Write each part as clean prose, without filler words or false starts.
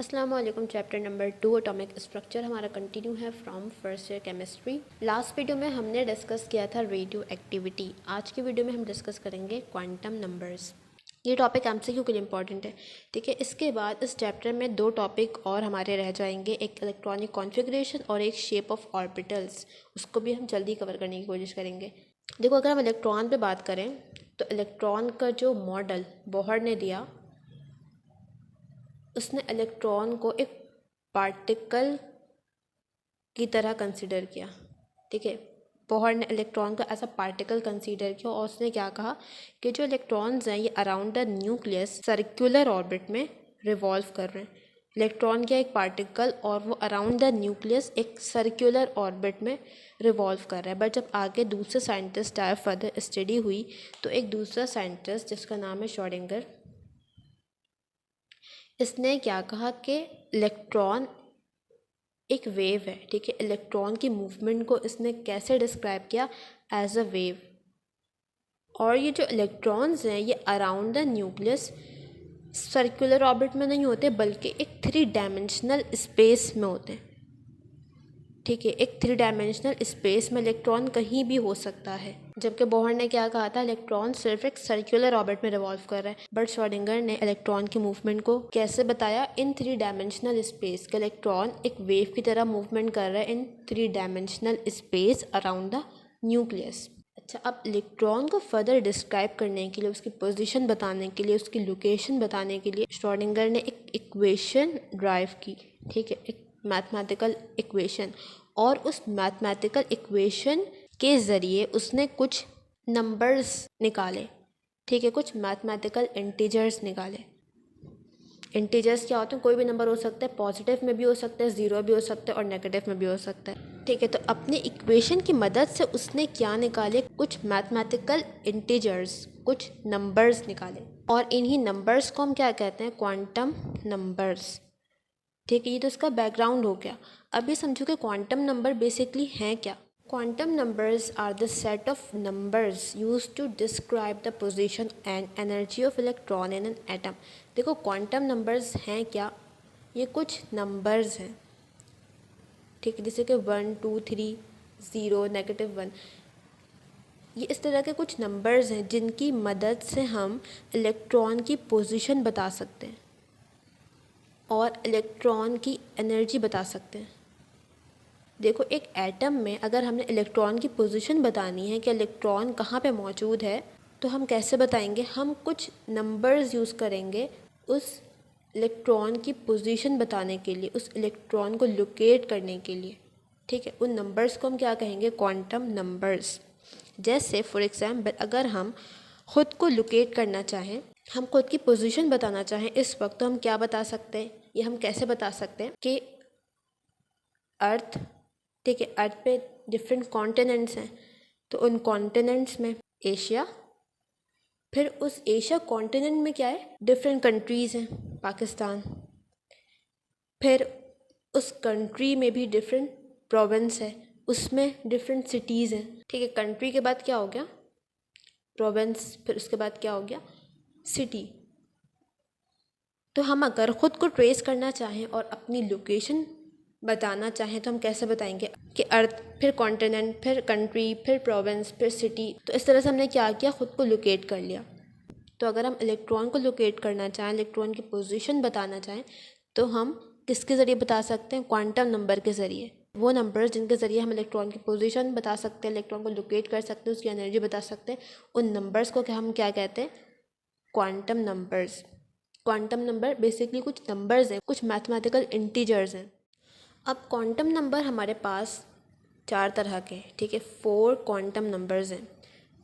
अस्सलाम वालेकुम। Chapter number 2 atomic structure हमारा कंटिन्यू है from first year chemistry. Last video में हमने डिस्कस किया था रेडियो एक्टिविटी। आज की वीडियो में हम डिस्कस करेंगे क्वांटम नंबर्स। ये टॉपिक एमसीक्यू के लिए इंपॉर्टेंट है, ठीक है। इसके बाद इस चैप्टर में 2 टॉपिक और हमारे रह जाएंगे, एक इलेक्ट्रॉनिक कॉन्फ़िगरेशन और एक शेप ऑफ ऑर्बिटल्स। उसको भी हम जल्दी कवर करने की कोशिश करेंगे। देखो, अगर हम इलेक्ट्रॉन पे बात करें तो इलेक्ट्रॉन का जो मॉडल बोहर ने दिया, उसने इलेक्ट्रॉन को एक पार्टिकल की तरह कंसीडर किया, ठीक है। बोहर ने इलेक्ट्रॉन को एज अ पार्टिकल कंसीडर किया और उसने क्या कहा कि जो इलेक्ट्रॉन्स हैं ये around the nucleus circular orbit में रिवॉल्व कर रहे हैं। इलेक्ट्रॉन क्या एक पार्टिकल और वो अराउंड द न्यूक्लियस एक सर्कुलर ऑर्बिट में रिवॉल्व कर रहा है। बट जब आगे दूसरे साइंटिस्ट आए, फर्दर स्टडी हुई, तो एक दूसरा साइंटिस्ट जिसका नाम है श्रोडिंगर, इसने क्या कहा कि इलेक्ट्रॉन एक वेव है, ठीक है। इलेक्ट्रॉन की मूवमेंट को इसने कैसे डिस्क्राइब किया? As a wave. और ये जो इलेक्ट्रॉन्स हैं ये around the nucleus circular orbit में नहीं होते, बल्कि एक 3 डायमेंशनल स्पेस में होते हैं, ठीक है। एक 3 डायमेंशनल स्पेस में इलेक्ट्रॉन कहीं भी हो सकता है। जबकि बोहर ने क्या कहा था, इलेक्ट्रॉन सिर्फ एक सर्कुलर ऑर्बिट में रिवॉल्व कर रहा है। बट श्रोडिंगर ने इलेक्ट्रॉन की मूवमेंट को कैसे बताया? इन 3 डायमेंशनल स्पेस के इलेक्ट्रॉन एक वेव की तरह मूवमेंट कर रहा है इन 3 dimensional space around the nucleus. अच्छा, अब इलेक्ट्रॉन को फर्दर डिस्क्राइब करने के लिए, उसकी पोजीशन बताने के लिए, उसकी लोकेशन बताने के लिए श्रोडिंगर ने एक इक्वेशन ड्राइव की, ठीक है, एक मैथमेटिकल इक्वेशन। और उस मैथमेटिकल इक्वेशन के ज़रिए उसने कुछ नंबर्स निकाले, ठीक है, कुछ मैथमेटिकल इंटीजर्स निकाले। इंटीजर्स क्या होते हैं? कोई भी नंबर हो सकता है, पॉजिटिव में भी हो सकता है, ज़ीरो भी हो सकता है और नेगेटिव में भी हो सकता है, ठीक है। तो अपनी इक्वेशन की मदद से उसने क्या निकाले? कुछ मैथमेटिकल इंटीजर्स, कुछ नंबर्स निकाले। और इन्हीं नंबर्स को हम क्या कहते हैं? क्वांटम नंबर्स, ठीक है। ये तो इसका बैकग्राउंड हो गया। अब ये समझो कि क्वांटम नंबर बेसिकली हैं क्या। Quantum numbers are the set of numbers used to describe the position and energy of electron in an atom. देखो, क्वांटम नंबर्स हैं क्या? ये कुछ नंबर्स हैं, ठीक है, जैसे कि 1 2 3 0 -1। ये इस तरह के कुछ नंबर्स हैं जिनकी मदद से हम इलेक्ट्रॉन की पोजीशन बता सकते हैं और इलेक्ट्रॉन की एनर्जी बता सकते हैं। देखो, एक एटम में अगर हमने इलेक्ट्रॉन की पोजीशन बतानी है कि इलेक्ट्रॉन कहाँ पे मौजूद है, तो हम कैसे बताएंगे? हम कुछ नंबर्स यूज़ करेंगे उस इलेक्ट्रॉन की पोजीशन बताने के लिए, उस इलेक्ट्रॉन को लोकेट करने के लिए, ठीक है। उन नंबर्स को हम क्या कहेंगे? Quantum numbers. जैसे फॉर एग्जाम्पल, अगर हम ख़ुद को लोकेट करना चाहें, हम खुद की पोजीशन बताना चाहें इस वक्त, तो हम क्या बता सकते हैं? ये हम कैसे बता सकते हैं कि अर्थ, ठीक है, अर्थ पे डिफरेंट कॉन्टिनेंट्स हैं, तो उन कॉन्टिनेंट्स में एशिया, फिर उस एशिया कॉन्टिनेंट में क्या है? डिफरेंट कंट्रीज़ हैं, पाकिस्तान, फिर उस कंट्री में भी डिफरेंट प्रोविंस है, उसमें डिफरेंट सिटीज़ हैं, ठीक है। कंट्री के बाद क्या हो गया? प्रोविंस, फिर उसके बाद क्या हो गया? सिटी। तो हम अगर ख़ुद को ट्रेस करना चाहें और अपनी लोकेशन बताना चाहें, तो हम कैसे बताएंगे कि अर्थ, फिर कॉन्टिनेंट, फिर कंट्री, फिर प्रोविंस, फिर सिटी। तो इस तरह से हमने क्या किया? ख़ुद को लोकेट कर लिया। तो अगर हम इलेक्ट्रॉन को लोकेट करना चाहें, इलेक्ट्रॉन की पोजीशन बताना चाहें, तो हम किसके ज़रिए बता सकते हैं? क्वांटम नंबर के ज़रिए। वो नंबर जिनके ज़रिए हम इलेक्ट्रॉन की पोजीशन बता सकते हैं, इलेक्ट्रॉन को लोकेट कर सकते हैं, उसकी एनर्जी बता सकते हैं, उन नंबर्स को हम क्या कहते हैं? Quantum numbers. Quantum number basically कुछ नंबर्स हैं, कुछ मैथमेटिकल इंटीजर्स हैं। अब क्वांटम नंबर हमारे पास 4 तरह के, ठीक है, 4 क्वांटम नंबर्स हैं।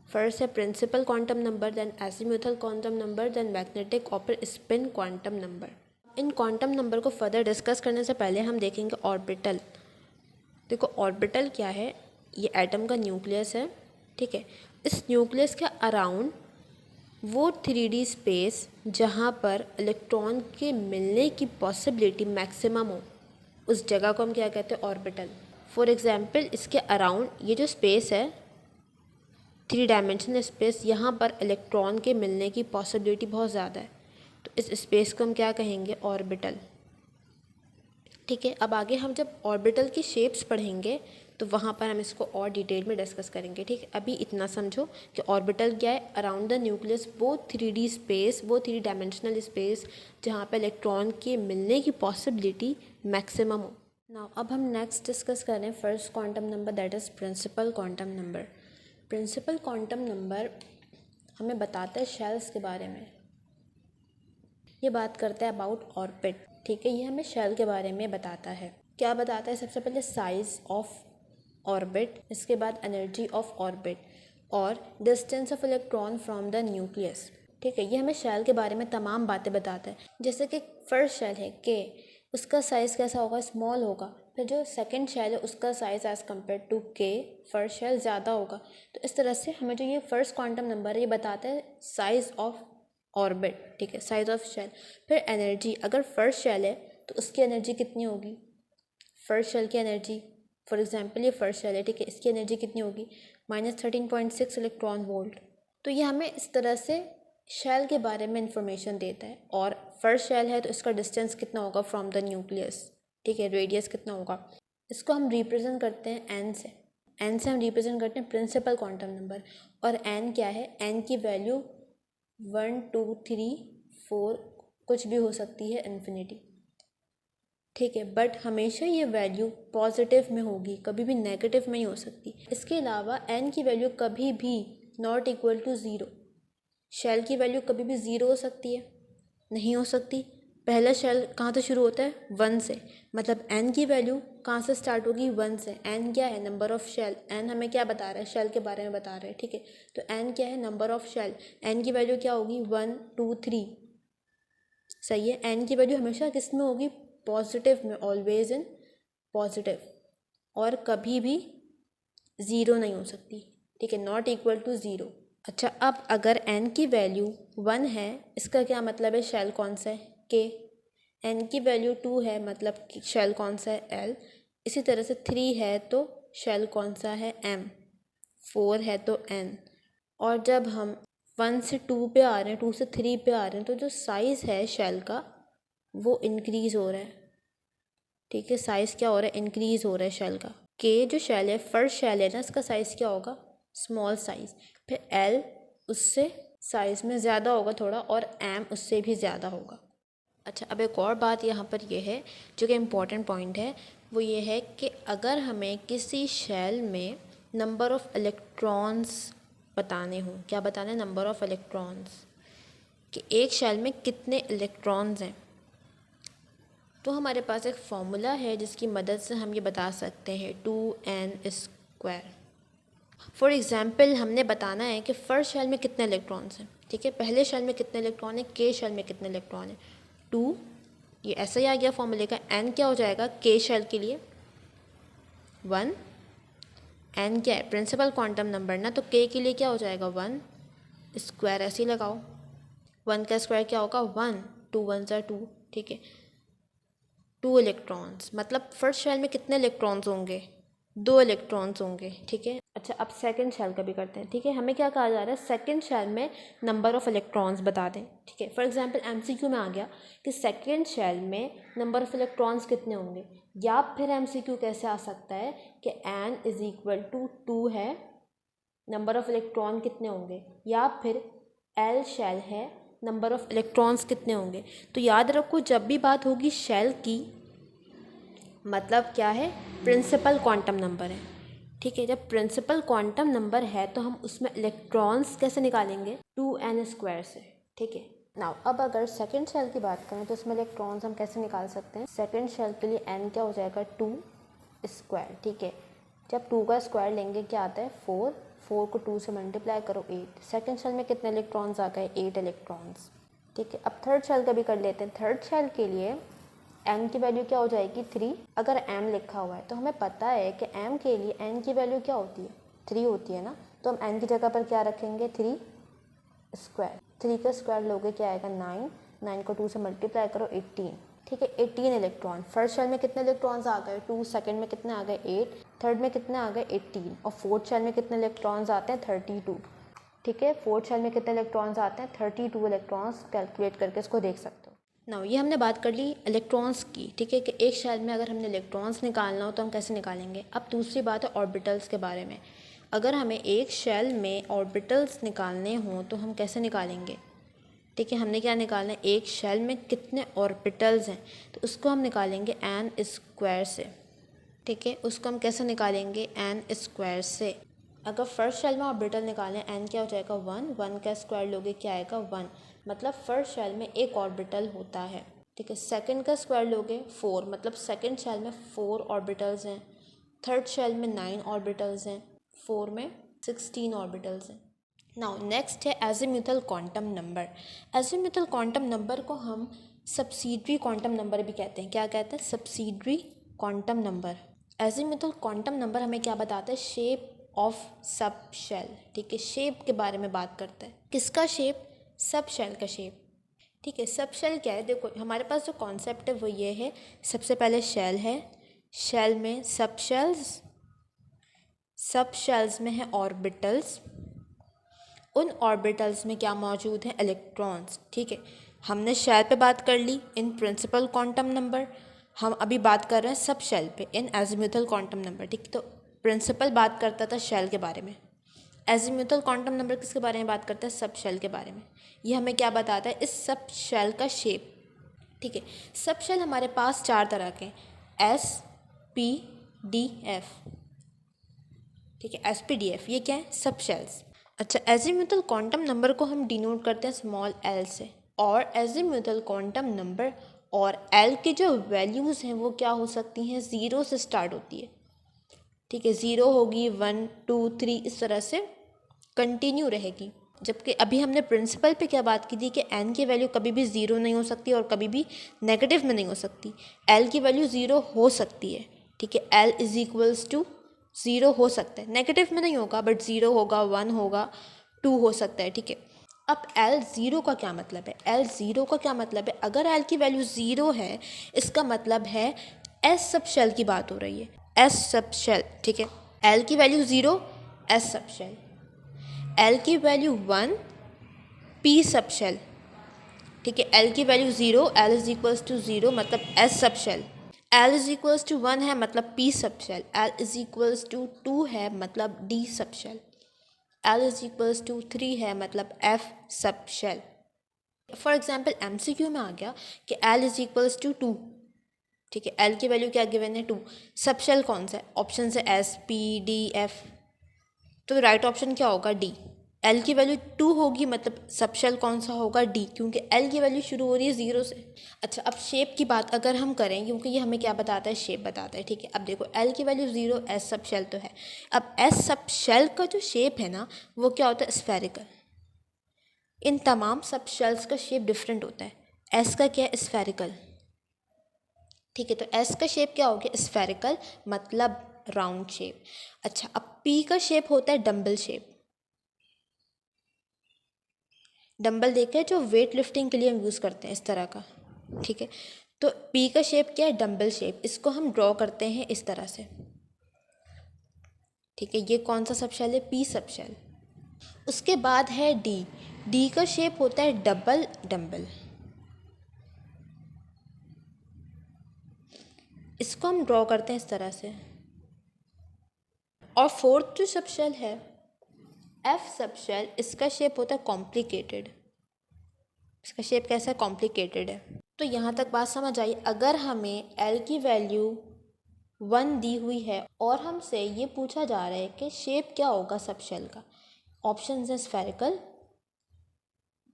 फर्स्ट है principal quantum number, then azimuthal quantum number, then magnetic और स्पिन क्वांटम नंबर। इन क्वांटम नंबर को फर्दर डिस्कस करने से पहले हम देखेंगे ऑर्बिटल। देखो, ऑर्बिटल क्या है? ये एटम का न्यूक्लियस है, ठीक है। इस न्यूक्लियस के अराउंड वो 3D स्पेस जहाँ पर इलेक्ट्रॉन के मिलने की पॉसिबिलिटी मैक्सिमम हो, उस जगह को हम क्या कहते हैं? ऑर्बिटल। फॉर एग्जांपल, इसके अराउंड ये जो स्पेस है, 3 डायमेंशनल स्पेस, यहाँ पर इलेक्ट्रॉन के मिलने की पॉसिबिलिटी बहुत ज़्यादा है, तो इस स्पेस को हम क्या कहेंगे? ऑर्बिटल। ठीक है, अब आगे हम जब ऑर्बिटल की शेप्स पढ़ेंगे तो वहाँ पर हम इसको और डिटेल में डिस्कस करेंगे। ठीक है, अभी इतना समझो कि ऑर्बिटल क्या है, अराउंड द न्यूक्लियस वो 3D स्पेस, वो 3 डायमेंशनल स्पेस जहाँ पर इलेक्ट्रॉन के मिलने की पॉसिबिलिटी मैक्सिमम हो। नाउ अब हम नेक्स्ट डिस्कस करें first quantum number, that is principal quantum number. Principal quantum number हमें बताता है शेल्स के बारे में। ये बात करता है अबाउट ऑर्बिट। ठीक है, ये हमें शेल के बारे में बताता है। क्या बताता है? सबसे पहले साइज ऑफ ऑर्बिट, इसके बाद एनर्जी ऑफ ऑर्बिट और distance of electron from the nucleus. ठीक है, ये हमें शेल के बारे में तमाम बातें बताता है। जैसे कि फर्स्ट शेल है के, उसका साइज़ कैसा होगा? स्मॉल होगा। फिर जो सेकंड शेल है उसका साइज़ एज़ कम्पेयर टू के फर्स्ट शेल ज़्यादा होगा। तो इस तरह से हमें जो ये फर्स्ट क्वांटम नंबर है ये बताता है साइज़ ऑफ ऑर्बिट। ठीक है, साइज ऑफ शेल। फिर एनर्जी, अगर फर्स्ट शेल है तो उसकी एनर्जी कितनी होगी? फर्स्ट शेल की एनर्जी, फॉर एग्जांपल ये फर्स्ट शेल है, ठीक है, इसकी एनर्जी कितनी होगी? -13.6 इलेक्ट्रॉन वोल्ट। तो ये हमें इस तरह से शेल के बारे में इंफॉर्मेशन देता है। और फर्स्ट शेल है तो इसका डिस्टेंस कितना होगा फ्रॉम द न्यूक्लियस? ठीक है, रेडियस कितना होगा? इसको हम रिप्रेजेंट करते हैं एन से। एन से हम रिप्रेजेंट करते हैं प्रिंसिपल क्वांटम नंबर। और एन क्या है? एन की वैल्यू 1 2 3 4 कुछ भी हो सकती है, इन्फिनिटी। ठीक है, बट हमेशा ये वैल्यू पॉजिटिव में होगी, कभी भी नेगेटिव में नहीं हो सकती। इसके अलावा एन की वैल्यू कभी भी not equal to zero. Shell की वैल्यू कभी भी ज़ीरो हो सकती है? नहीं हो सकती। पहला शेल कहाँ से शुरू होता है? 1 से। मतलब एन की वैल्यू कहाँ से स्टार्ट होगी? 1 से। एन क्या है? Number of shell. एन हमें क्या बता रहा है? शेल के बारे में बता रहा है। ठीक है, तो एन क्या है? Number of shell. एन की वैल्यू क्या होगी? 1 2 3। सही है, एन की वैल्यू हमेशा किस में होगी? पॉजिटिव में, ऑलवेज इन पॉजिटिव, और कभी भी ज़ीरो नहीं हो सकती। ठीक है, नॉट इक्वल टू ज़ीरो। अच्छा, अब अगर n की वैल्यू 1 है, इसका क्या मतलब है? शेल कौन सा है? k। n की वैल्यू 2 है, मतलब शेल कौन सा है? l। इसी तरह से 3 है तो शेल कौन सा है? m। 4 है तो n। और जब हम 1 से 2 पे आ रहे हैं, 2 से 3 पे आ रहे हैं, तो जो साइज़ है शेल का वो इंक्रीज़ हो रहा है। ठीक है, साइज़ क्या हो रहा है? इंक्रीज़ हो रहा है शेल का। के जो शेल है, फर्स्ट शेल है ना, इसका साइज़ क्या होगा? Small size. फिर एल उससे साइज़ में ज़्यादा होगा थोड़ा, और एम उससे भी ज़्यादा होगा। अच्छा, अब एक और बात यहाँ पर ये है जो कि इम्पॉर्टेंट पॉइंट है, वो ये है कि अगर हमें किसी शेल में नंबर ऑफ़ इलेक्ट्रॉन्स बताने हों, क्या बताना है? नंबर ऑफ़ इलेक्ट्रॉन्स, कि एक शेल में कितने इलेक्ट्रॉन्स हैं, तो हमारे पास एक फॉर्मूला है जिसकी मदद से हम ये बता सकते हैं, 2n²। फॉर एग्ज़ाम्पल हमने बताना है कि फर्स्ट शेल में कितने इलेक्ट्रॉन्स हैं। ठीक है, पहले शेल में कितने इलेक्ट्रॉन हैं, के शेल में कितने इलेक्ट्रॉन हैं? 2। ये ऐसा ही आ गया फॉर्मूले का। n क्या हो जाएगा के शेल के लिए? 1। n क्या है? प्रिंसिपल क्वांटम नंबर ना, तो k के लिए क्या हो जाएगा? 1 स्क्वायर। ऐसे ही लगाओ, 1 का स्क्वायर क्या होगा? 1। 2 1 ज़ा 2। ठीक है, 2 इलेक्ट्रॉन्स, मतलब फर्स्ट शेल में कितने इलेक्ट्रॉन्स होंगे? 2 इलेक्ट्रॉन्स होंगे। ठीक है, अच्छा अब सेकंड शेल का भी करते हैं। ठीक है, हमें क्या कहा जा रहा है? सेकंड शेल में नंबर ऑफ़ इलेक्ट्रॉन्स बता दें। ठीक है, फॉर एग्जांपल एमसीक्यू में आ गया कि सेकंड शेल में नंबर ऑफ़ इलेक्ट्रॉन्स कितने होंगे, या फिर एमसीक्यू कैसे आ सकता है कि n इज़ इक्वल टू 2 है, नंबर ऑफ़ इलेक्ट्रॉन कितने होंगे, या फिर एल शेल है, नंबर ऑफ़ इलेक्ट्रॉन्स कितने होंगे। तो याद रखो, जब भी बात होगी शेल की, मतलब क्या है? प्रिंसिपल क्वांटम नंबर है। ठीक है, जब प्रिंसिपल क्वांटम नंबर है तो हम उसमें इलेक्ट्रॉन्स कैसे निकालेंगे? 2n² से। ठीक है, नाउ अब अगर सेकंड शेल की बात करें तो इसमें इलेक्ट्रॉन्स हम कैसे निकाल सकते हैं? सेकंड शेल के लिए n क्या हो जाएगा? 2²। ठीक है, जब 2 का स्क्वायर लेंगे क्या आता है? 4। 4 को 2 से मल्टीप्लाई करो, 8। सेकंड शेल में कितने इलेक्ट्रॉन्स आ गए? 8 इलेक्ट्रॉन्स। ठीक है, अब थर्ड शेल का भी कर लेते हैं। थर्ड शेल के लिए m की वैल्यू क्या हो जाएगी? 3। अगर m लिखा हुआ है तो हमें पता है कि m के लिए n की वैल्यू क्या होती है? 3 होती है ना, तो हम n की जगह पर क्या रखेंगे? 3²। 3 का स्क्वायर लोगे क्या आएगा? 9। 9 को 2 से मल्टीप्लाई करो, 18। ठीक है, 18 इलेक्ट्रॉन। फर्स्ट शेल में कितने इलेक्ट्रॉन्स आ गए? 2। सेकंड में कितने आ गए? 8। थर्ड में कितने आ गए? 18। और फोर्थ शेल में कितने इलेक्ट्रॉन्स आते हैं? 32। ठीक है, फोर्थ शेल में कितने इलेक्ट्रॉन्स आते हैं? 32 इलेक्ट्रॉन्स। कैलकुलेट करके इसको देख सकते हो। ना ये हमने बात कर ली इलेक्ट्रॉन्स की, ठीक है, कि एक शेल में अगर हमने इलेक्ट्रॉन्स निकालना हो तो हम कैसे निकालेंगे। अब दूसरी बात है ऑर्बिटल्स के बारे में। अगर हमें एक शेल में ऑर्बिटल्स निकालने हों तो हम कैसे निकालेंगे, ठीक है। हमने क्या निकालना है, एक शेल में कितने ऑर्बिटल्स हैं, तो उसको हम निकालेंगे एन स्क्वायर से, ठीक है। उसको हम कैसे निकालेंगे, एन स्क्वायर से। अगर फर्स्ट शेल में ऑर्बिटल निकालें, एन क्या हो जाएगा 1, 1 का स्क्वायर लोगे क्या आएगा 1, मतलब फर्स्ट शेल में एक ऑर्बिटल होता है, ठीक है। सेकंड का स्क्वायर लोगे 4, मतलब सेकंड शेल में 4 ऑर्बिटल्स हैं। थर्ड शेल में 9 ऑर्बिटल्स हैं, 4 में 16 ऑर्बिटल्स हैं। नाउ नेक्स्ट है azimuthal quantum number. Azimuthal quantum number को हम सब्सिडरी क्वांटम नंबर भी कहते हैं। क्या कहते हैं, subsidiary quantum number. Azimuthal quantum number हमें क्या बताता है, शेप ऑफ सब शेल, ठीक है। शेप के बारे में बात करता है, किसका शेप, सब शेल का शेप, ठीक है। सब शेल क्या है, देखो हमारे पास जो कॉन्सेप्ट है वो ये है, सबसे पहले शेल है, शेल में सब शेल्स, सब शेल्स में है ऑर्बिटल्स, उन ऑर्बिटल्स में क्या मौजूद है, इलेक्ट्रॉन्स, ठीक है। हमने शेल पे बात कर ली इन प्रिंसिपल क्वांटम नंबर, हम अभी बात कर रहे हैं सब शेल पे इन एजीम्यूथल क्वांटम नंबर, ठीक। तो प्रिंसिपल बात करता था शेल के बारे में, एजीम्यूथल क्वांटम नंबर किसके बारे में बात करता है, सब शेल के बारे में। ये हमें क्या बताता है, इस सब शेल का शेप, ठीक है। सब शेल हमारे पास 4 तरह के, एस पी डी एफ, ठीक है, एस पी डी एफ, ये क्या है, सब शेल्स। अच्छा, एजीम्यूथल क्वांटम नंबर को हम डिनोट करते हैं स्मॉल एल से, और एजीम्यूथल क्वांटम नंबर और एल की जो वैल्यूज़ हैं वो क्या हो सकती हैं, 0 से स्टार्ट होती है, ठीक है। 0 होगी, 1 2 3 इस तरह से कंटिन्यू रहेगी। जबकि अभी हमने प्रिंसिपल पे क्या बात की थी कि एन की वैल्यू कभी भी 0 नहीं हो सकती और कभी भी नेगेटिव में नहीं हो सकती, एल की वैल्यू 0 हो सकती है, ठीक है। एल इज इक्वल्स टू 0 हो सकता है, नेगेटिव में नहीं होगा बट 0 होगा, 1 होगा, 2 हो सकता है, ठीक है। अब एल ज़ीरो का क्या मतलब है, एल ज़ीरो का क्या मतलब है, अगर एल की वैल्यू 0 है इसका मतलब है एस सब शेल की बात हो रही है, एस सब शेल, ठीक है। एल की value 0, S sub shell, L की वैल्यू 1, पी सब शेल, ठीक है। एल की value 0, L is equals to 0 मतलब S sub shell, L is equals to 1 है मतलब P sub shell, L is equals to 2 है मतलब D sub shell, L is equals to 3 है मतलब एफ सब शेल। फॉर एग्जाम्पल MCQ में आ गया कि एल इज इक्वल्स टू 2, ठीक है। एल की वैल्यू क्या गिवन है 2, सब शेल कौन सा है, ऑप्शन से एस पी डी एफ, तो राइट ऑप्शन क्या होगा, डी। एल की वैल्यू 2 होगी मतलब सब शेल कौन सा होगा, डी, क्योंकि एल की वैल्यू शुरू हो रही है 0 से। अच्छा, अब शेप की बात अगर हम करें, क्योंकि ये हमें क्या बताता है, शेप बताता है, ठीक है। अब देखो एल की वैल्यू 0, एस सब शेल तो है। अब एस सब शेल का जो शेप है ना वो क्या होता है, स्फेरिकल। इन तमाम सब शेल्स का शेप डिफरेंट होता है, एस का क्या है, स्फेरिकल, ठीक है। तो एस का शेप क्या हो गया, स्फेरिकल मतलब राउंड शेप। अच्छा, अब पी का शेप होता है डम्बल शेप, डंबल देखे जो वेट लिफ्टिंग के लिए हम यूज़ करते हैं इस तरह का, ठीक है। तो पी का शेप क्या है, डंबल शेप, इसको हम ड्रॉ करते हैं इस तरह से, ठीक है। ये कौन सा सब शेल है, पी सब शेल। उसके बाद है डी, डी का शेप होता है डबल डंबल, इसको हम ड्रॉ करते हैं इस तरह से। और फोर्थ जो सब शेल है एफ सब शेल, इसका शेप होता है कॉम्प्लिकेटेड, इसका शेप कैसा है, कॉम्प्लिकेटेड है। तो यहाँ तक बात समझ आई। अगर हमें एल की वैल्यू 1 दी हुई है और हमसे ये पूछा जा रहा है कि शेप क्या होगा सब शेल का, ऑप्शन है स्फेरिकल,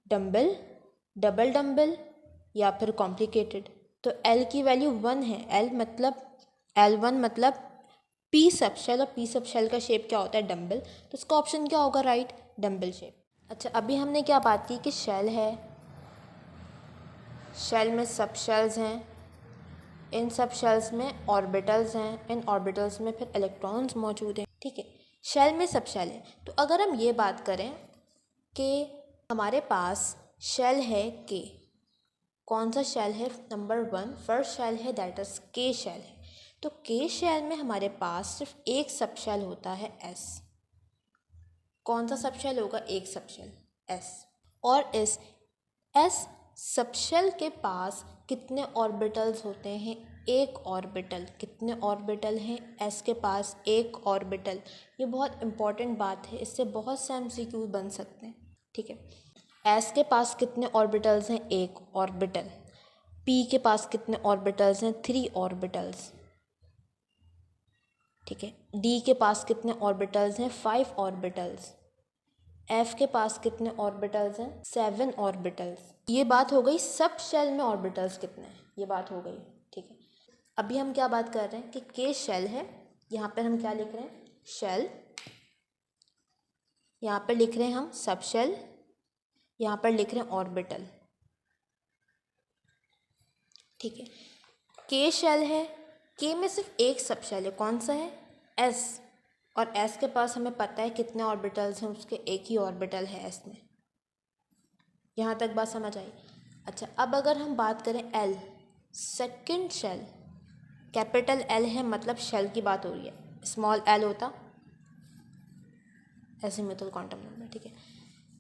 डम्बल, डबल डम्बल या फिर कॉम्प्लिकेटेड। तो एल की वैल्यू 1 है, L1 मतलब पी सब शेल, और पी सब शेल का शेप क्या होता है, डम्बल, तो इसका ऑप्शन क्या होगा, राइट, डम्बल शेप। अच्छा, अभी हमने क्या बात की कि शेल है, शेल में सब शेल्स हैं, इन सब शेल्स में ऑर्बिटल्स हैं, इन ऑर्बिटल्स में फिर इलेक्ट्रॉन्स मौजूद हैं, ठीक है। शेल में सब शेल है। तो अगर हम ये बात करें कि हमारे पास शेल है के, कौन सा शेल है, नंबर 1 फर्स्ट शेल है, दैट इज के शेल है। तो के शेल में हमारे पास सिर्फ एक सब शेल होता है एस, कौन सा सब शेल होगा, एक सब शेल एस, और इस एस सबशेल के पास कितने ऑर्बिटल्स होते हैं? एक ऑर्बिटल। कितने ऑर्बिटल हैं? एस के पास एक ऑर्बिटल। ये बहुत इंपॉर्टेंट बात है, इससे बहुत से एमसीक्यू बन सकते हैं। ठीक है, एस के पास कितने ऑर्बिटल्स हैं? एक ऑर्बिटल। पी के पास कितने ऑर्बिटल्स हैं? 3 ऑर्बिटल्स। ठीक है, डी के पास कितने ऑर्बिटल्स हैं? 5 ऑर्बिटल्स। एफ के पास कितने ऑर्बिटल्स हैं? 7 ऑर्बिटल्स। ये बात हो गई सब शेल में ऑर्बिटल्स कितने हैं, ये बात हो गई। ठीक है, अभी हम क्या बात कर रहे हैं कि के शेल है, यहाँ पर हम क्या लिख रहे हैं? शेल। यहाँ पर लिख रहे हैं हम सब शेल, यहाँ पर लिख रहे हैं ऑर्बिटल। ठीक है, के शेल है, के में सिर्फ एक सब शेल है, कौन सा है? एस। और एस के पास हमें पता है कितने ऑर्बिटल्स हैं, उसके एक ही ऑर्बिटल है एस में। यहाँ तक बात समझ आई? अच्छा, अब अगर हम बात करें L, second shell, capital L है मतलब शेल की बात हो रही है, स्मॉल एल होता एजीमुथल क्वांटम नंबर। ठीक है,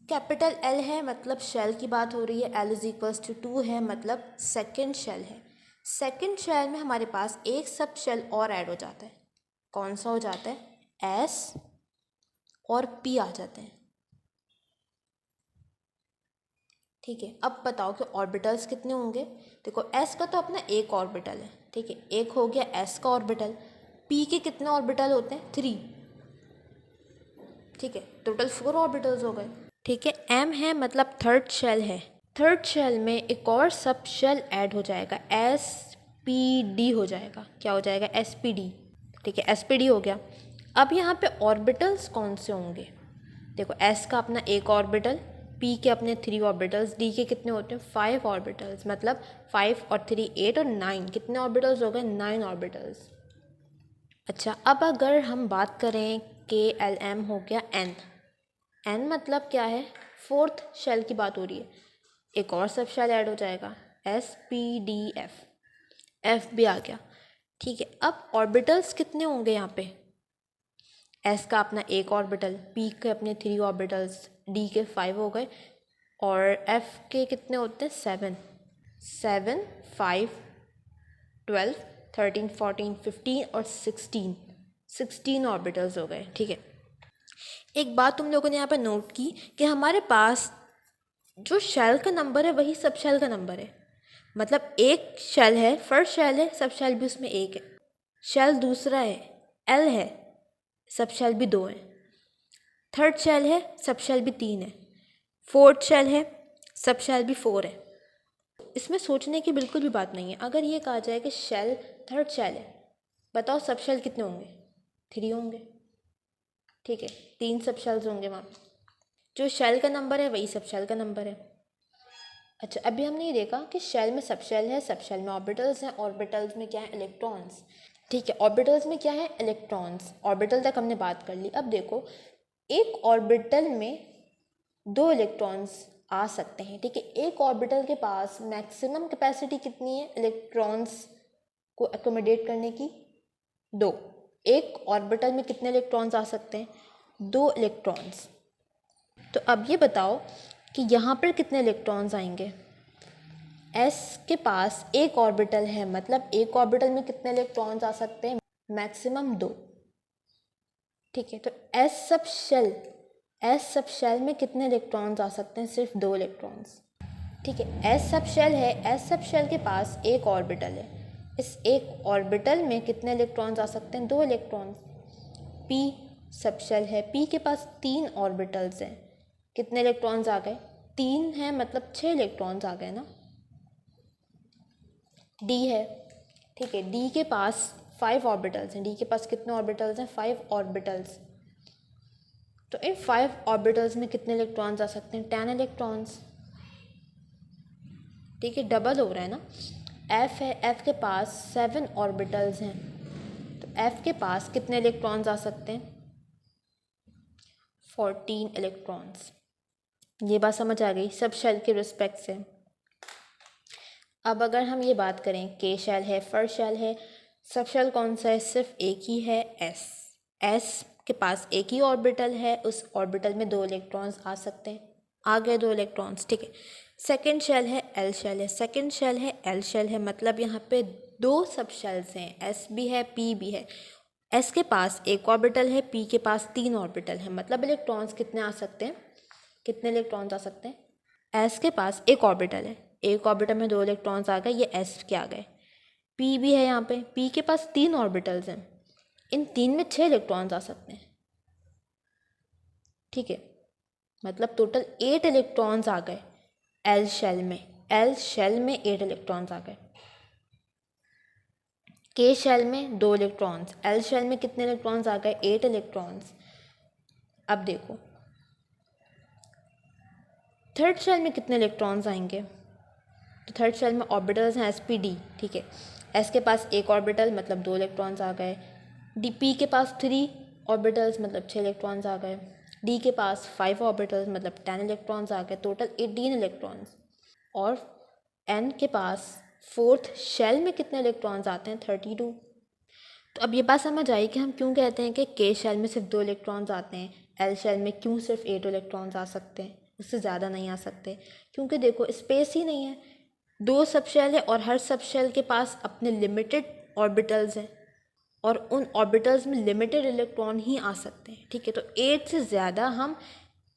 कैपिटल एल है मतलब शेल की बात हो रही है, एल इज इक्वल्स टू 2 है मतलब सेकंड शेल है। सेकंड शेल में हमारे पास एक सब शेल और ऐड हो जाता है, कौन सा हो जाता है? एस और पी आ जाते हैं। ठीक है, अब बताओ कि ऑर्बिटल्स कितने होंगे? देखो, एस का तो अपना एक ऑर्बिटल है। ठीक है, एक हो गया एस का ऑर्बिटल। पी के कितने ऑर्बिटल होते हैं? 3। ठीक है, टोटल 4 ऑर्बिटल्स हो गए। ठीक है, एम है मतलब थर्ड शेल है, थर्ड शेल में एक और सब शेल ऐड हो जाएगा, एस पी डी हो जाएगा। क्या हो जाएगा? S P D. ठीक है, एस पी डी हो गया। अब यहाँ पे ऑर्बिटल्स कौन से होंगे? देखो, एस का अपना एक ऑर्बिटल, पी के अपने 3 ऑर्बिटल्स, डी के कितने होते हैं? 5 ऑर्बिटल्स, मतलब 5 और 3 8 और 9, कितने ऑर्बिटल्स हो गए? 9 ऑर्बिटल्स। अच्छा, अब अगर हम बात करें के एल एम हो गया एन, एन मतलब क्या है? फोर्थ शेल की बात हो रही है, एक और सब शेल ऐड हो जाएगा, S P D F, F भी आ गया। ठीक है, अब ऑर्बिटल्स कितने होंगे यहाँ पे? एस का अपना एक ऑर्बिटल, पी के अपने 3 ऑर्बिटल्स, डी के 5 हो गए, और एफ के कितने होते हैं? 7। 7 5 12 13 14 15 और 16 ऑर्बिटल्स हो गए। ठीक है, एक बात तुम लोगों ने यहाँ पर नोट की कि हमारे पास जो शेल का नंबर है वही सब शेल का नंबर है, मतलब एक शेल है, फर्स्ट शेल है, सब शेल भी उसमें एक है, शेल दूसरा है, एल है, सब शेल भी 2 है, थर्ड शेल है, सब शेल भी 3 है, फोर्थ शेल है, सब शेल भी 4 है। इसमें सोचने की बिल्कुल भी बात नहीं है। अगर ये कहा जाए कि शेल थर्ड शेल है, बताओ सब शेल कितने होंगे? 3 होंगे। ठीक है, 3 सब शेल्स होंगे वहाँ पे, जो शेल का नंबर है वही सब शेल का नंबर है। अच्छा, अभी हमने ये देखा कि शेल में सब शेल है, सब शेल में ऑर्बिटल्स हैं, ऑर्बिटल्स में क्या है? इलेक्ट्रॉन्स। ठीक है, ऑर्बिटल्स में क्या है? इलेक्ट्रॉन्स। ऑर्बिटल तक हमने बात कर ली। अब देखो, एक ऑर्बिटल में 2 इलेक्ट्रॉन्स आ सकते हैं। ठीक है, एक ऑर्बिटल के पास मैक्सिमम कैपेसिटी कितनी है इलेक्ट्रॉन्स को एकोमोडेट करने की? 2। एक ऑर्बिटल में कितने इलेक्ट्रॉन्स आ सकते हैं? 2 इलेक्ट्रॉन्स। तो अब ये बताओ कि यहाँ पर कितने इलेक्ट्रॉन्स आएंगे? एस के पास एक ऑर्बिटल है, मतलब एक ऑर्बिटल में कितने इलेक्ट्रॉन्स आ सकते हैं? मैक्सिमम 2। ठीक है, तो एस सब शेल में कितने इलेक्ट्रॉन्स आ सकते हैं? सिर्फ 2 इलेक्ट्रॉन्स। ठीक है, एस सब शेल है, एस सब शेल के पास एक ऑर्बिटल है, इस एक ऑर्बिटल में कितने इलेक्ट्रॉन्स आ सकते हैं? 2 इलेक्ट्रॉन्स। पी सब शेल है, पी के पास 3 ऑर्बिटल्स हैं, कितने इलेक्ट्रॉन्स आ गए? 3 है मतलब 6 इलेक्ट्रॉन्स आ गए ना। डी है, ठीक है, डी के पास 5 ऑर्बिटल्स हैं, डी के पास कितने ऑर्बिटल्स हैं? 5 ऑर्बिटल्स। तो इन 5 ऑर्बिटल्स में कितने इलेक्ट्रॉन्स आ सकते हैं? 10 इलेक्ट्रॉन्स। ठीक है, डबल हो रहा है ना। एफ है, एफ के पास 7 ऑर्बिटल्स हैं, तो एफ के पास कितने इलेक्ट्रॉन्स आ सकते हैं? 14 इलेक्ट्रॉन्स। ये बात समझ आ गई सब शेल के रिस्पेक्ट से। अब अगर हम ये बात करें, के शेल है, फर्स्ट शेल है, सब शेल कौन सा है? सिर्फ एक ही है, एस। एस के पास एक ही ऑर्बिटल है, उस ऑर्बिटल में 2 इलेक्ट्रॉन्स आ सकते हैं, आ गए 2 इलेक्ट्रॉन्स। ठीक है, सेकेंड शेल है, एल शेल है, सेकेंड शेल है, एल शेल है, मतलब यहाँ पे दो सब शेल्स हैं, एस भी है, पी भी है। एस के पास एक ऑर्बिटल है, पी के पास 3 ऑर्बिटल है, मतलब इलेक्ट्रॉन्स कितने आ सकते हैं, कितने इलेक्ट्रॉन्स आ सकते हैं। एस के पास एक ऑर्बिटल है, एक ऑर्बिटल में 2 इलेक्ट्रॉन्स आ गए, ये एस के आ गए। पी भी है, यहाँ पे पी के पास 3 ऑर्बिटल्स हैं, इन 3 में 6 इलेक्ट्रॉन्स आ सकते हैं, ठीक है, मतलब टोटल 8 इलेक्ट्रॉन्स आ गए एल शेल में। एल शेल में 8 इलेक्ट्रॉन्स आ गए। के शेल में 2 इलेक्ट्रॉन्स, एल शेल में कितने इलेक्ट्रॉन्स आ गए, 8 इलेक्ट्रॉन्स। अब देखो थर्ड शेल में कितने इलेक्ट्रॉन्स आएंगे, तो थर्ड शेल में ऑर्बिटल्स हैं sp_d, ठीक है। एस के पास एक ऑर्बिटल मतलब 2 इलेक्ट्रॉन्स आ गए, डी पी के पास 3 ऑर्बिटल्स मतलब 6 इलेक्ट्रॉन्स आ गए, डी के पास 5 ऑर्बिटल्स मतलब 10 इलेक्ट्रॉन्स आ गए, टोटल 18 इलेक्ट्रॉन्स। और एन के पास फोर्थ शेल में कितने इलेक्ट्रॉन्स आते हैं, 32। तो अब ये बात समझ आई कि हम क्यों कहते हैं कि के शेल में सिर्फ 2 इलेक्ट्रॉन्स आते हैं, एल शेल में क्यों सिर्फ 8 इलेक्ट्रॉन्स आ सकते हैं, उससे ज़्यादा नहीं आ सकते। क्योंकि देखो स्पेस ही नहीं है, 2 सब शेल है और हर सब शेल के पास अपने लिमिटेड ऑर्बिटल्स हैं और उन ऑर्बिटल्स में लिमिटेड इलेक्ट्रॉन ही आ सकते हैं, ठीक है। तो 8 से ज़्यादा हम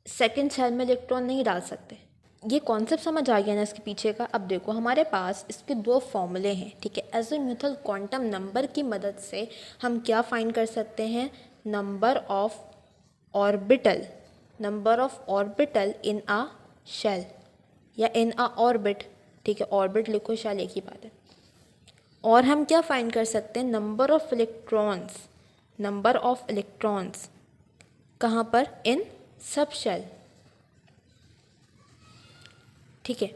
सेकेंड शेल में इलेक्ट्रॉन नहीं डाल सकते। ये कॉन्सेप्ट समझ आ गया ना इसके पीछे का। अब देखो हमारे पास इसके 2 फॉर्मूले हैं, ठीक है। एज़ीमुथल क्वांटम नंबर की मदद से हम क्या फाइंड कर सकते हैं, number of orbital, number of orbital in a shell या इन अ ऑर्बिट, ठीक है। ऑर्बिट लिखो, शेल एक ही बात है। और हम क्या फाइंड कर सकते हैं, number of electrons, number of electrons कहाँ पर, इन सब शेल, ठीक है।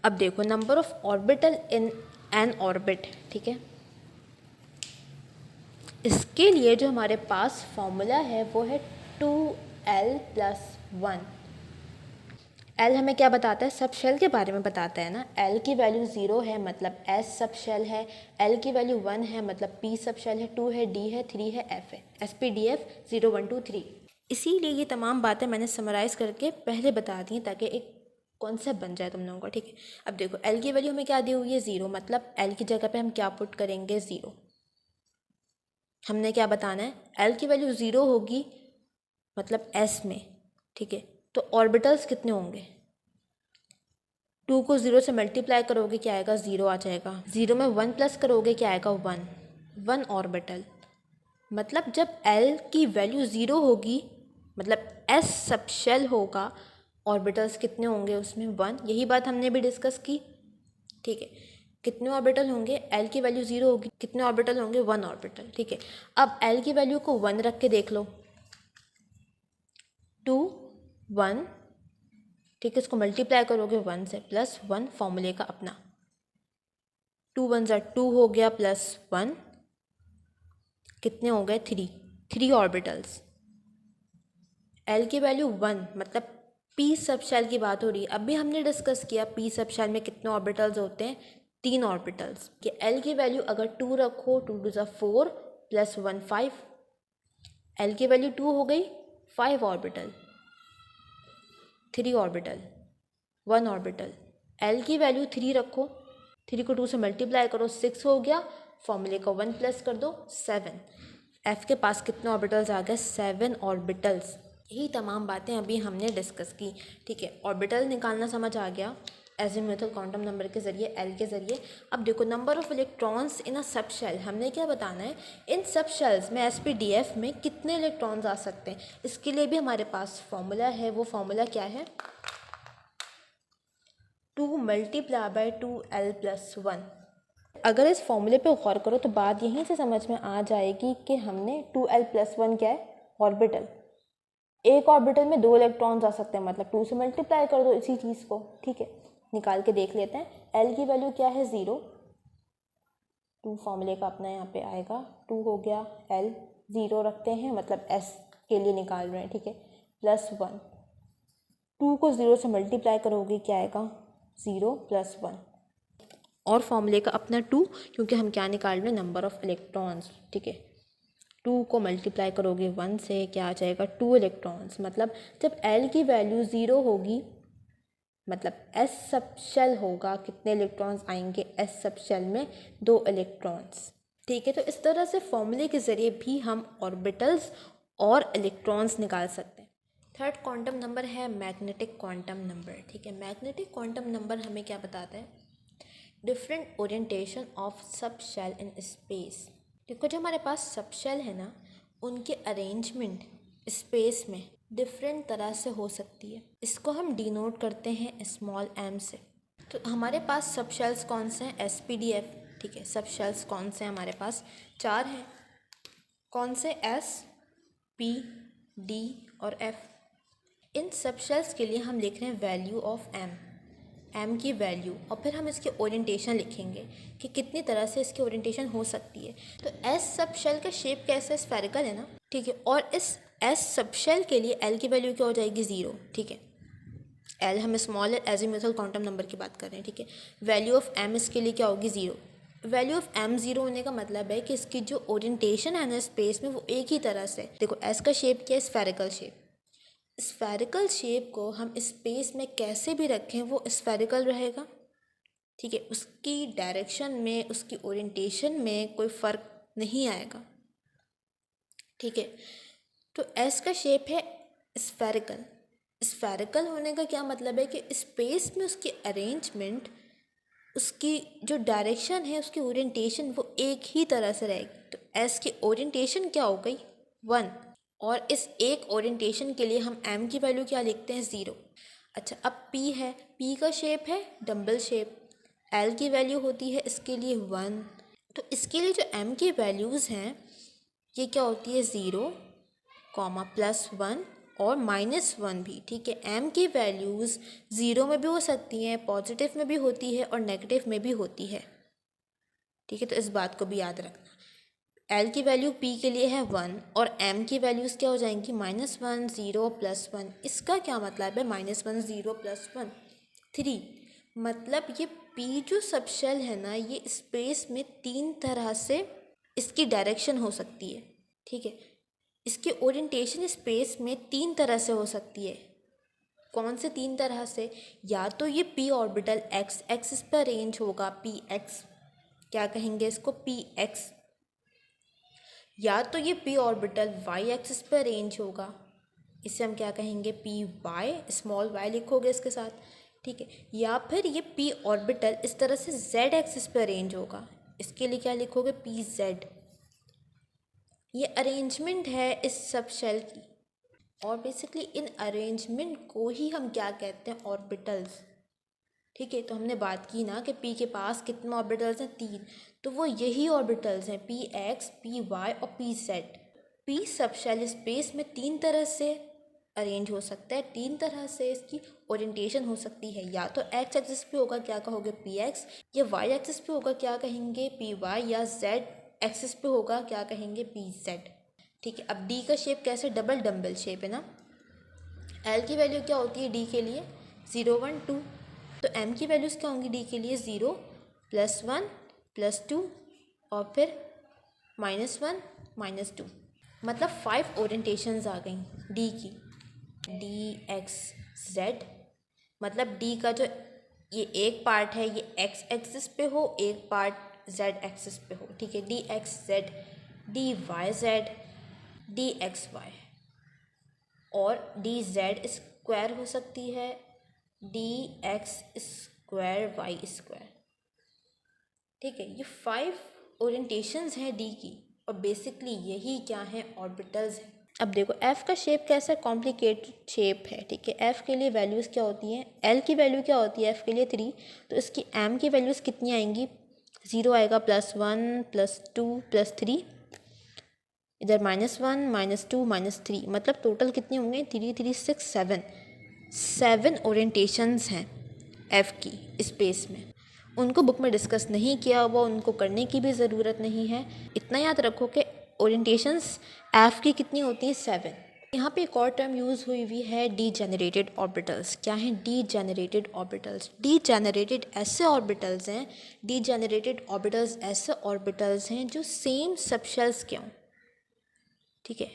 अब देखो number of orbital in an orbit, ठीक है। इसके लिए जो हमारे पास फॉर्मूला है वो है 2l+1। एल हमें क्या बताता है, सब शेल के बारे में बताता है ना। एल की वैल्यू 0 है मतलब एस सब शेल है, एल की वैल्यू 1 है मतलब पी सब शेल है, 2 है, डी है, 3 है, एफ है, SP_DF 0 1 2 3। इसीलिए ये तमाम बातें मैंने समराइज़ करके पहले बता दी ताकि एक कॉन्सेप्ट बन जाए तुम लोगों का, ठीक है। अब देखो एल की वैल्यू हमें क्या दी हुई है, 0, मतलब एल की जगह पे हम क्या पुट करेंगे, 0। हमने क्या बताना है, एल की वैल्यू 0 होगी मतलब एस में, ठीक है। तो ऑर्बिटल्स कितने होंगे, 2 को 0 से मल्टीप्लाई करोगे क्या आएगा, 0 आ जाएगा। 0 में 1 प्लस करोगे क्या आएगा, 1 ऑर्बिटल। मतलब जब एल की वैल्यू 0 होगी मतलब एस सब शेल होगा, ऑर्बिटल्स कितने होंगे उसमें, 1। यही बात हमने भी डिस्कस की, ठीक है। कितने ऑर्बिटल होंगे, एल की वैल्यू 0 होगी, कितने ऑर्बिटल होंगे, 1 ऑर्बिटल, ठीक है। अब एल की वैल्यू को 1 रख के देख लो, 2 1, ठीक है। इसको मल्टीप्लाई करोगे 1 से, +1 फॉर्मूले का अपना, 2 1 ज़ा 2 हो गया, +1 कितने हो गए, 3 ऑर्बिटल्स। एल की वैल्यू 1 मतलब पी सब शेल की बात हो रही है। अभी हमने डिस्कस किया पी सब शेल में कितने ऑर्बिटल्स होते हैं, 3 ऑर्बिटल्स। कि एल की वैल्यू अगर 2 रखो, 2 2 ज़ा 4 +1 5, एल की वैल्यू 2 हो गई, 5 ऑर्बिटल, 3 ऑर्बिटल, 1 ऑर्बिटल। एल की वैल्यू 3 रखो, 3 को 2 से मल्टीप्लाई करो, 6 हो गया, फॉर्मूले का 1 प्लस कर दो, 7। एफ के पास कितने ऑर्बिटल्स आ गए, 7 ऑर्बिटल्स। यही तमाम बातें अभी हमने डिस्कस की, ठीक है। ऑर्बिटल निकालना समझ आ गया एज़ीमुथल क्वांटम नंबर के ज़रिए, एल के ज़रिए। अब देखो number of electrons in a sub shell, हमने क्या बताना है, इन सब शेल्स में SP_DF में कितने इलेक्ट्रॉन्स आ सकते हैं। इसके लिए भी हमारे पास फॉर्मूला है, वो फॉर्मूला क्या है, 2 × 2l+1। अगर इस फॉर्मूले पे गौर करो तो बात यहीं से समझ में आ जाएगी कि हमने 2l+1 क्या है, ऑर्बिटल। एक ऑर्बिटल में 2 इलेक्ट्रॉन्स आ सकते हैं मतलब 2 से मल्टीप्लाई कर दो इसी चीज़ को, ठीक है। निकाल के देख लेते हैं। एल की वैल्यू क्या है, 0, 2 फॉर्मूले का अपना यहाँ पे आएगा, 2 हो गया, एल 0 रखते हैं मतलब एस के लिए निकाल रहे हैं, ठीक है, +1। 2 को 0 से मल्टीप्लाई करोगे क्या आएगा, 0 +1, और फॉर्मूले का अपना 2, क्योंकि हम क्या निकाल रहे हैं, नंबर ऑफ़ इलेक्ट्रॉन्स, ठीक है। 2 को मल्टीप्लाई करोगे 1 से क्या आ जाएगा, 2 इलेक्ट्रॉन्स। मतलब जब L की वैल्यू 0 होगी मतलब एस सब शेल होगा, कितने इलेक्ट्रॉन्स आएंगे एस सब शेल में? 2 इलेक्ट्रॉन्स। ठीक है, तो इस तरह से फॉर्मूले के ज़रिए भी हम ऑर्बिटल्स और इलेक्ट्रॉन्स निकाल सकते हैं। थर्ड क्वांटम नंबर है मैग्नेटिक क्वांटम नंबर। ठीक है, मैग्नेटिक क्वांटम नंबर हमें क्या बताता है? Different orientation of sub shell in space. देखो, जो हमारे पास सब शेल है ना, उनके अरेंजमेंट स्पेस में डिफरेंट तरह से हो सकती है। इसको हम डिनोट करते हैं स्मॉल m से। तो हमारे पास सब शेल्स कौन से हैं? SPDF। ठीक है, सब शेल्स कौन से हैं हमारे पास? 4 हैं। कौन से? S, P, D और F। इन सब शेल्स के लिए हम लिख रहे हैं वैल्यू ऑफ m की वैल्यू, और फिर हम इसके ओरिएंटेशन लिखेंगे कि कितनी तरह से इसकी ओरिएंटेशन हो सकती है। तो S सब शेल का शेप कैसा है? स्फेरिकल है ना। ठीक है, और इस S सब शेल के लिए L की वैल्यू क्या हो जाएगी? 0। ठीक है, L हम स्मॉल एजीमुथल क्वांटम नंबर की बात कर रहे हैं। ठीक है, वैल्यू ऑफ m इसके लिए क्या होगी? 0। वैल्यू ऑफ m 0 होने का मतलब है कि इसकी जो ओरिएंटेशन है ना स्पेस में, वो एक ही तरह से। देखो, S का शेप क्या है? Spherical shape. स्फेरिकल शेप को हम स्पेस में कैसे भी रखें वो स्फेरिकल रहेगा। ठीक है, उसकी डायरेक्शन में, उसकी ओरिएंटेशन में कोई फ़र्क नहीं आएगा। ठीक है, तो एस का शेप है स्फेरिकल। स्फेरिकल होने का क्या मतलब है कि स्पेस में उसकी अरेंजमेंट, उसकी जो डायरेक्शन है, उसकी ओरिएंटेशन वो एक ही तरह से रहेगी। तो एस की ओरिएंटेशन क्या हो गई? 1। और इस एक ओरिएंटेशन के लिए हम m की वैल्यू क्या लिखते हैं? 0। अच्छा, अब p है, p का शेप है डम्बल शेप। l की वैल्यू होती है इसके लिए 1। तो इसके लिए जो m की वैल्यूज़ हैं ये क्या होती है? 0, +1 और -1 भी। ठीक है, m की वैल्यूज़ 0 में भी हो सकती हैं, पॉजिटिव में भी होती है और नेगेटिव में भी होती है। ठीक है, तो इस बात को भी याद रखना। L की वैल्यू P के लिए है 1 और M की वैल्यूज़ क्या हो जाएंगी? -1, 0, +1। इसका क्या मतलब है? -1, 0, +1, 3। मतलब ये P जो सब शेल है ना, ये स्पेस में 3 तरह से इसकी डायरेक्शन हो सकती है। ठीक है, इसकी ओरिएंटेशन स्पेस में 3 तरह से हो सकती है। कौन से 3 तरह से? या तो ये p ऑर्बिटल x एक्सिस पर अरेंज होगा, px, क्या कहेंगे इसको? px। या तो ये p ऑर्बिटल y एक्सिस पर अरेंज होगा, इसे हम क्या कहेंगे? py, स्मॉल y लिखोगे इसके साथ। ठीक है, या फिर ये p ऑर्बिटल इस तरह से z एक्सिस पर अरेंज होगा, इसके लिए क्या लिखोगे? pz। ये अरेंजमेंट है इस सब शेल की, और बेसिकली इन अरेंजमेंट को ही हम क्या कहते हैं? ऑर्बिटल्स। ठीक है, तो हमने बात की ना कि p के पास कितने ऑर्बिटल्स हैं? 3। तो वो यही ऑर्बिटल्स हैं, px, py और pz। p sub shell space में 3 तरह से अरेंज हो सकता है, 3 तरह से इसकी ओरिएंटेशन हो सकती है। या तो x एक्सिस पे होगा, क्या कहोगे? px, या y एक्सिस पे होगा, क्या कहेंगे? py, या z एक्सिस पे होगा, क्या कहेंगे? pz। ठीक है, अब d का शेप कैसे? डबल डम्बल शेप है ना। l की वैल्यू क्या होती है d के लिए? 0, 1, 2। तो m की वैल्यूज़ क्या होंगी d के लिए? 0, +1, +2 और फिर -1, -2। मतलब 5 ओरिएंटेशंस आ गई d की। d x z, मतलब d का जो ये एक पार्ट है ये x एक्सिस पे हो, एक पार्ट z एक्सिस पे हो। ठीक है, d x z, d y z, d x y, और डी जेड स्क्वायर हो सकती है, D X square Y square. ठीक है, ये 5 ओरिएंटेशंस हैं डी की, और बेसिकली यही क्या है? ऑर्बिटल्स हैं। अब देखो एफ़ का शेप कैसा? कॉम्प्लिकेटेड शेप है। ठीक है, एफ़ के लिए वैल्यूज़ क्या होती हैं? एल की वैल्यू क्या होती है एफ़ के लिए? 3। तो इसकी एम की वैल्यूज़ कितनी आएंगी? 0 आएगा, +1, +2, +3, इधर -1, -2, -3, मतलब टोटल कितने होंगे? 3, 3, 6, 7 ओरिएंटेशंस हैं एफ़ की स्पेस में। उनको बुक में डिस्कस नहीं किया हुआ, उनको करने की भी ज़रूरत नहीं है। इतना याद रखो कि ओरिएंटेशंस एफ़ की कितनी होती हैं? 7। यहाँ पे एक और टर्म यूज़ हुई है, डीजेनरेटेड ऑर्बिटल्स। क्या हैं डीजेनरेटेड ऑर्बिटल्स? डीजेनरेटेड ऐसे ऑर्बिटल्स हैं, डीजेनरेटेड ऑर्बिटल्स ऐसे ऑर्बिटल्स हैं जो सेम सबशेल्स के हों। ठीक है,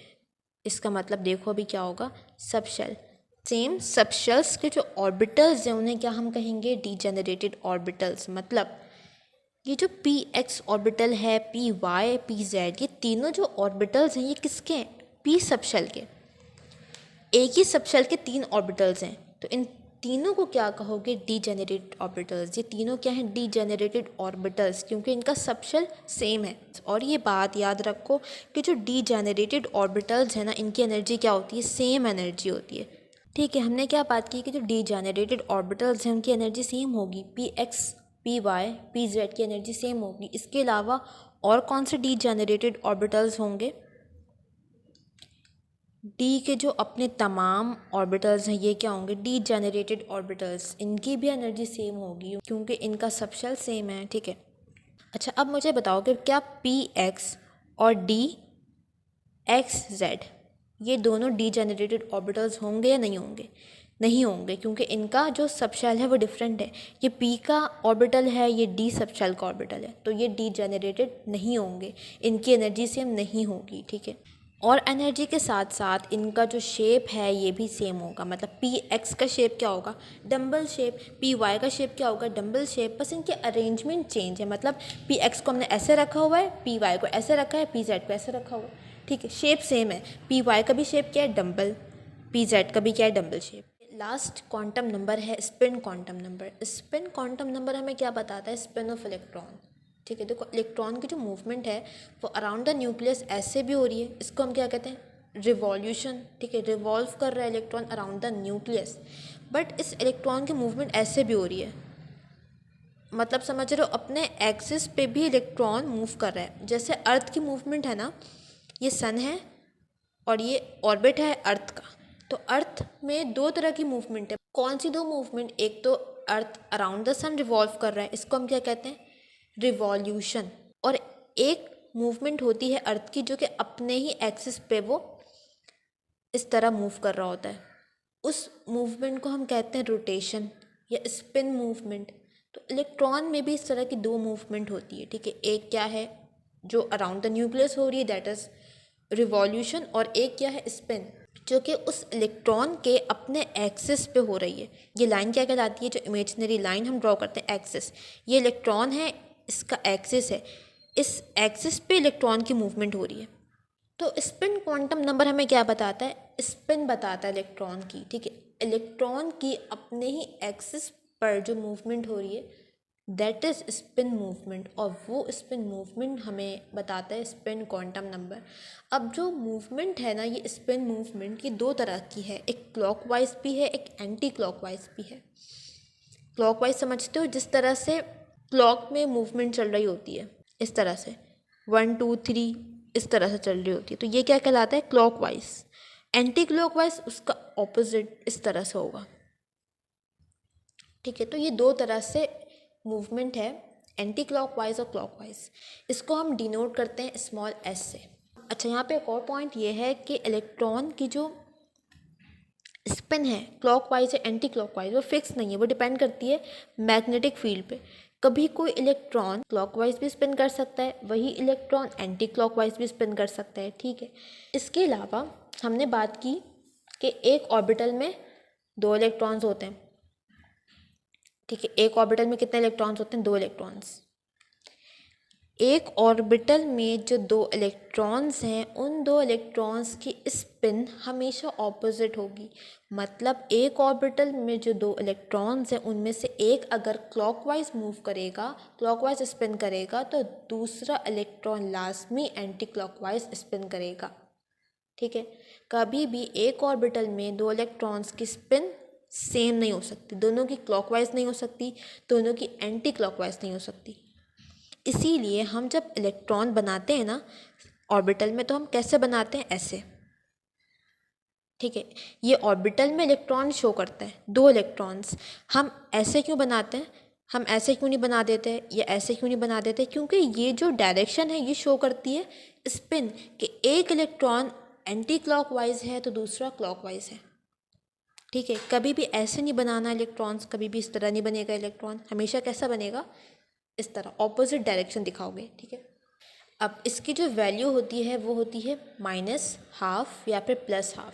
इसका मतलब देखो अभी क्या होगा? सब शेल सेम सबशेल्स के जो ऑर्बिटल्स हैं उन्हें क्या हम कहेंगे, डीजेनरेटेड ऑर्बिटल्स। मतलब ये जो पी एक्स ऑर्बिटल है, पी वाई, पी जेड, ये तीनों जो ऑर्बिटल्स हैं ये किसके हैं, पी सबशेल के। एक ही सबशेल के 3 ऑर्बिटल्स हैं, तो इन तीनों को क्या कहोगे, डीजेनरेटेड ऑर्बिटल्स। ये तीनों क्या हैं, डीजेनरेटेड ऑर्बिटल्स, क्योंकि इनका सबशेल सेम है। और ये बात याद रखो कि जो डीजेनरेटेड ऑर्बिटल्स हैं ना, इनकी एनर्जी क्या होती है, सेम एनर्जी होती है। ठीक है, हमने क्या बात की कि जो डीजेनरेटेड ऑर्बिटल्स हैं उनकी एनर्जी सेम होगी, P X, P Y, P Z की एनर्जी सेम होगी। इसके अलावा और कौन से डीजेनरेटेड ऑर्बिटल्स होंगे, डी के जो अपने तमाम ऑर्बिटल्स हैं ये क्या होंगे, डीजेनरेटेड ऑर्बिटल्स। इनकी भी एनर्जी सेम होगी क्योंकि इनका सबशेल सेम है। ठीक है, अच्छा अब मुझे बताओ कि क्या पी एक्स और डी एक्स जेड ये दोनों डीजेनरेटेड ऑर्बिटल्स होंगे या नहीं होंगे, नहीं होंगे, क्योंकि इनका जो सबशेल है वो डिफरेंट है। ये पी का ऑर्बिटल है, ये डी सबशेल का ऑर्बिटल है, तो ये डीजेनरेटेड नहीं होंगे, इनकी एनर्जी सेम नहीं होगी। ठीक है, और एनर्जी के साथ साथ इनका जो शेप है ये भी सेम होगा। मतलब पी एक्स का शेप क्या होगा, डम्बल शेप, पी वाई का शेप क्या होगा, डम्बल शेप, बस इनके अरेंजमेंट चेंज है। मतलब पी एक्स को हमने ऐसे रखा हुआ है, पी वाई को ऐसे रखा है, पी जेड को ऐसे रखा हुआ है। ठीक है, शेप सेम है, पी वाई का भी शेप क्या है, डम्बल, पी जेड का भी क्या है, dumbbell shape. Last quantum number है spin quantum number. Spin quantum number हमें क्या बताता है, स्पिन ऑफ इलेक्ट्रॉन। ठीक है, देखो इलेक्ट्रॉन की जो मूवमेंट है वो अराउंड द न्यूक्लियस ऐसे भी हो रही है, इसको हम क्या कहते हैं, रिवॉल्यूशन। ठीक है, रिवॉल्व कर रहा है electron around the nucleus, but इस इलेक्ट्रॉन की मूवमेंट ऐसे भी हो रही है। मतलब समझ रहे हो, अपने एक्सिस पे भी इलेक्ट्रॉन मूव कर रहा है। जैसे अर्थ की मूवमेंट है ना, ये सन है और ये ऑर्बिट है अर्थ का, तो अर्थ में 2 तरह की मूवमेंट है। कौन सी 2 मूवमेंट, एक तो earth around the sun revolve कर रहा है, इसको हम क्या कहते हैं, रिवॉल्यूशन। और एक मूवमेंट होती है अर्थ की जो कि अपने ही एक्सिस पे वो इस तरह मूव कर रहा होता है, उस मूवमेंट को हम कहते हैं रोटेशन या स्पिन मूवमेंट। तो इलेक्ट्रॉन में भी इस तरह की 2 मूवमेंट होती है। ठीक है, एक क्या है जो अराउंड द न्यूक्लियस हो रही है, दैट इज रिवॉल्यूशन, और एक क्या है, स्पिन, जो कि उस इलेक्ट्रॉन के अपने एक्सिस पे हो रही है। ये लाइन क्या कहलाती है, जो इमेजिनरी लाइन हम ड्रॉ करते हैं, एक्सिस। ये इलेक्ट्रॉन है, इसका एक्सिस है, इस एक्सिस पे इलेक्ट्रॉन की मूवमेंट हो रही है। तो स्पिन क्वांटम नंबर हमें क्या बताता है, स्पिन बताता है इलेक्ट्रॉन की। ठीक है, इलेक्ट्रॉन की अपने ही एक्सिस पर जो मूवमेंट हो रही है दैट इज स्पिन मूवमेंट, और वो स्पिन मूवमेंट हमें बताता है स्पिन क्वांटम नंबर। अब जो मूवमेंट है ना, ये स्पिन मूवमेंट ये 2 तरह की है, एक क्लॉकवाइज भी है, एक एंटी क्लॉकवाइज भी है। क्लॉकवाइज समझते हो, जिस तरह से क्लॉक में मूवमेंट चल रही होती है, इस तरह से 1 2 3 इस तरह से चल रही होती है, तो ये क्या कहलाता है, क्लॉकवाइज। एंटी क्लॉकवाइज उसका ऑपोजिट इस तरह से होगा। ठीक है, तो ये 2 तरह से मूवमेंट है, एंटी क्लॉकवाइज और क्लॉकवाइज। इसको हम डिनोट करते हैं स्मॉल एस से। अच्छा, यहाँ पे एक और पॉइंट ये है कि इलेक्ट्रॉन की जो स्पिन है क्लॉकवाइज या एंटी क्लॉकवाइज वो फिक्स नहीं है, वो डिपेंड करती है मैग्नेटिक फील्ड पे। कभी कोई इलेक्ट्रॉन क्लॉकवाइज भी स्पिन कर सकता है, वही इलेक्ट्रॉन एंटी क्लॉकवाइज भी स्पिन कर सकता है। ठीक है, इसके अलावा हमने बात की कि एक ऑर्बिटल में 2 इलेक्ट्रॉन्स होते हैं। ठीक है, एक ऑर्बिटल में कितने इलेक्ट्रॉन्स होते हैं, 2 इलेक्ट्रॉन्स। एक ऑर्बिटल में जो 2 इलेक्ट्रॉन्स हैं उन 2 इलेक्ट्रॉन्स की स्पिन हमेशा ऑपोजिट होगी। मतलब एक ऑर्बिटल में जो 2 इलेक्ट्रॉन्स हैं उनमें से एक अगर क्लॉकवाइज मूव करेगा, क्लॉकवाइज स्पिन करेगा, तो दूसरा इलेक्ट्रॉन लाजमी एंटी क्लॉकवाइज स्पिन करेगा। ठीक है, कभी भी एक ऑर्बिटल में 2 इलेक्ट्रॉन्स की स्पिन सेम नहीं हो सकती, दोनों की क्लॉकवाइज नहीं हो सकती, दोनों की एंटी क्लॉकवाइज नहीं हो सकती। इसीलिए हम जब इलेक्ट्रॉन बनाते हैं ना ऑर्बिटल में, तो हम कैसे बनाते हैं, ऐसे। ठीक है, ये ऑर्बिटल में इलेक्ट्रॉन शो करता है, 2 इलेक्ट्रॉन्स। हम ऐसे क्यों बनाते हैं, हम ऐसे क्यों नहीं बना देते या ऐसे क्यों नहीं बना देते, क्योंकि ये जो डायरेक्शन है ये शो करती है स्पिन, कि एक इलेक्ट्रॉन एंटी क्लॉकवाइज है तो दूसरा क्लॉकवाइज है। ठीक है, कभी भी ऐसे नहीं बनाना इलेक्ट्रॉन्स, कभी भी इस तरह नहीं बनेगा इलेक्ट्रॉन, हमेशा कैसा बनेगा, इस तरह ऑपोजिट डायरेक्शन दिखाओगे। ठीक है, अब इसकी जो वैल्यू होती है वो होती है -½ या फिर +½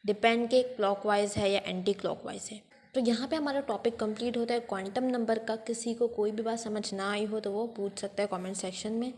डिपेंड के क्लॉकवाइज है या एंटी क्लॉकवाइज है। तो यहाँ पे हमारा टॉपिक कंप्लीट होता है क्वांटम नंबर का। किसी को कोई भी बात समझ ना आई हो तो वो पूछ सकता है कमेंट सेक्शन में।